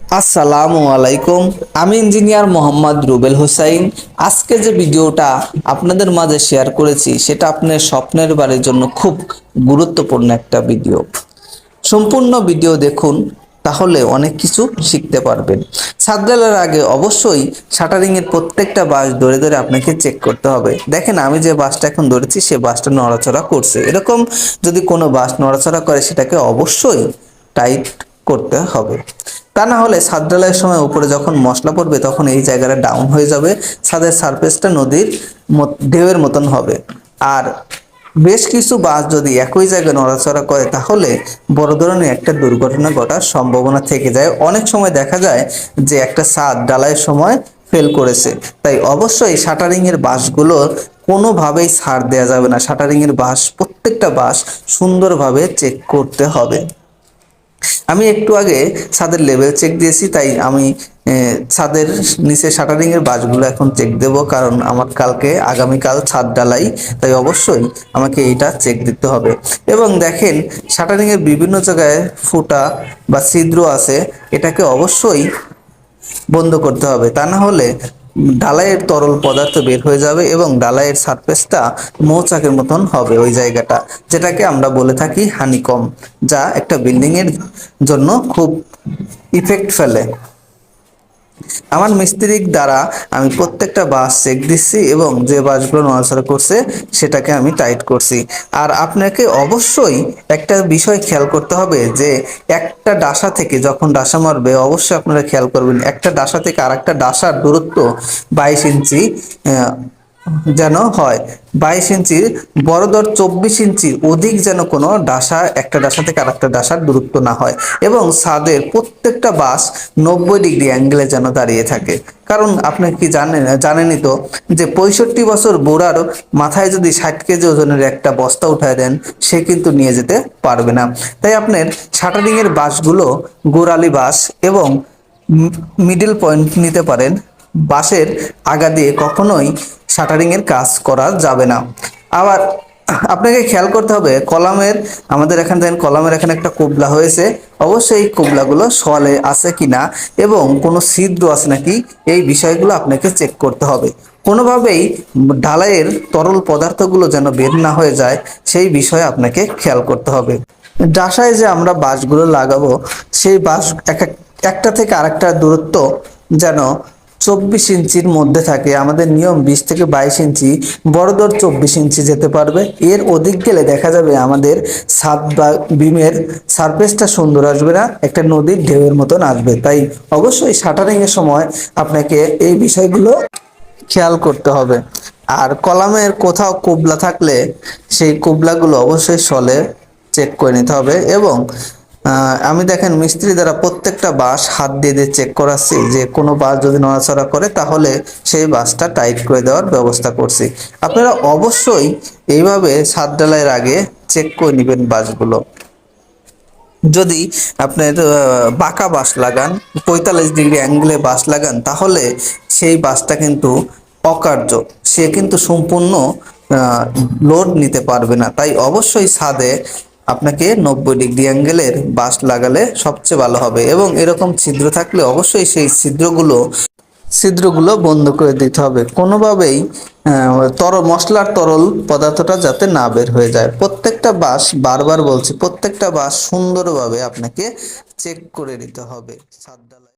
আসসালামু আলাইকুম। আমি ইঞ্জিনিয়ার মোহাম্মদ রুবেল হোসাইন। আজকে যে ভিডিওটা আপনাদের মাঝে শেয়ার করেছি সেটা আপনার স্বপ্নের বাড়ির জন্য খুব গুরুত্বপূর্ণ একটা ভিডিও। সম্পূর্ণ ভিডিও দেখুন, তাহলে অনেক কিছু শিখতে পারবেন। ছাদ ঢালাইয়ের আগে অবশ্যই শাটারিং এর প্রত্যেকটা বাঁশ ধরে ধরে আপনাকে চেক করতে হবে। দেখেন, আমি যে বাঁশটা এখন ধরেছি সে বাঁশটা নড়াচড়া করছে। এরকম যদি কোনো বাঁশ নড়াচড়া করে সেটাকে অবশ্যই টাইট করতে হবে। তা না হলে ছাদ ঢালাইয়ের সময় উপরে যখন মশলা পড়বে তখন এই জায়গাটা ডাউন হয়ে যাবে, ছাদের সারফেসটা নদীর ঢেউয়ের মতন হবে। আর বেশ কিছু বাস যদি একই জায়গায় নড়াচড়া করে তাহলে বড় ধরনের একটা দুর্ঘটনা ঘটার সম্ভাবনা থেকে যায়। অনেক সময় দেখা যায় যে একটা ছাদ ঢালাইয়ের সময় ফেল করেছে। তাই অবশ্যই শাটারিং এর বাঁশগুলো কোনোভাবেই ছাড় দেওয়া যাবে না। শাটারিং এর বাঁশ, প্রত্যেকটা বাঁশ সুন্দরভাবে চেক করতে হবে। আমি একটু আগে ছাদের লেভেল চেক দিয়েছি, তাই আমি ছাদের নিচে শাটারিং এর বাঁশগুলো এখন চেক দেব, কারণ আমার আগামীকাল ছাদ ঢালাই। তাই অবশ্যই আমাকে এইটা চেক দিতে হবে। এবং দেখেন, শাটারিং এর বিভিন্ন জায়গায় ফুটা বা ছিদ্র আছে, এটাকে অবশ্যই বন্ধ করতে হবে। তা না হলে ঢালাইয়ের তরল পদার্থ বের হয়ে যাবে এবং ঢালাইয়ের সারফেসটা মৌচাকের মতন হবে ওই জায়গাটা, যেটাকে আমরা বলে থাকি হানিকম, যা একটা বিল্ডিং এর জন্য খুব ইফেক্ট ফেলে। আমার মিস্ত্রির দ্বারা আমি প্রত্যেকটা বাঁশ চেক দিচ্ছি এবং যে বাঁশগুলো নড়াচড়া করছে সেটাকে আমি টাইট করছি। আর আপনাকে অবশ্যই একটা বিষয় খেয়াল করতে হবে যে একটা ডাসা থেকে যখন ডাসা মারবে অবশ্যই আপনারা খেয়াল করবেন একটা ডাসা থেকে আরেকটা ডাসার দূরত্ব 22 ইঞ্চি যেন হয়। 22 ইঞ্চির বড়দর 24 ইঞ্চির অধিক যেন কোনো ডাসা একটা ডাসা থেকে আরেকটা ডাসার দূরত্ব না হয়। এবং ছাদের প্রত্যেকটা বাঁশ 90 ডিগ্রি অ্যাঙ্গেলে যেন দাঁড়িয়ে থাকে। কারণ আপনি কি জানেনই তো যে 65 বছর বুড়ার মাথায় যদি 60 কেজি ওজনের একটা বস্তা উঠায় দেন, সে কিন্তু নিয়ে যেতে পারবে না। তাই আপনার শাটারিং এর বাঁশগুলো গোড়ালি বাঁশ এবং মিডল পয়েন্ট নিতে পারেন। বাঁশের আগা দিয়ে কখনোই শাটারিং এর কাজ করা যাবে না। আবার আপনাকে খেয়াল করতে হবে কলামের, আমাদের এখানে দেখেন কলামের এখানে একটা কোবলা হয়েছে, অবশ্যই এই কোবলাগুলো সলে আছে কিনা এবং কোনো ছিদ্র আছে নাকি, এই বিষয়গুলো আপনাকে চেক করতে হবে। কোনোভাবেই ঢালাইয়ের তরল পদার্থগুলো যেন বের না হয়ে যায়, সেই বিষয়ে আপনাকে খেয়াল করতে হবে। ডাসায় যে আমরা বাঁশগুলো লাগাবো সেই বাঁশ একটা থেকে আরেকটা দূরত্ব যেন 24 ইঞ্চির মধ্যে থাকে। আমাদের নিয়ম 20 থেকে 22 ইঞ্চি, বড়দর 24 ইঞ্চি যেতে পারবে। এর অধিক গেলে দেখা যাবে আমাদের ছাদ বা বিমের সারফেসটা সুন্দর আসবে না, একটা নদীর ঢেউয়ের মতন আসবে। তাই অবশ্যই শাটারিং এর সময় আপনাকে এই বিষয়গুলো খেয়াল করতে হবে। আর কলামের কোথাও কোবলা থাকলে সেই কোবলাগুলো অবশ্যই সলে চেক করে নিতে হবে। এবং আমি দেখেন মিস্ত্রি দ্বারা প্রত্যেকটা বাঁশ হাত দিয়ে দিয়ে চেক করাচ্ছি, যে কোনো বাঁশ যদি নড়াচড়া করে তাহলে সেই বাঁশটা টাইট করে দেওয়ার ব্যবস্থা করছি। আপনারা অবশ্যই এইভাবে ছাদ ঢালাইয়ের আগে চেক করে নেবেন বাঁশগুলো। যদি আপনার বাঁকা বাঁশ লাগান, 45 ডিগ্রি অ্যাঙ্গেলে বাঁশ লাগান, তাহলে সেই বাঁশটা কিন্তু অকার্য, সে কিন্তু সম্পূর্ণ লোড নিতে পারবে না। তাই অবশ্যই ছাদে আপনাকে 90 ডিগ্রি অ্যাঙ্গেলের বাঁশ লাগালে সবচেয়ে ভালো হবে। এবং এরকম ছিদ্র থাকলে অবশ্যই সেই ছিদ্রগুলো বন্ধ করে দিতে হবে। কোনোভাবেই মশলার তরল পদার্থটা যাতে না বের হয়ে যায়। প্রত্যেকটা বাঁশ, বারবার বলছি, প্রত্যেকটা বাঁশ সুন্দরভাবে আপনাকে চেক করে নিতে হবে ছাদ ঢালাই।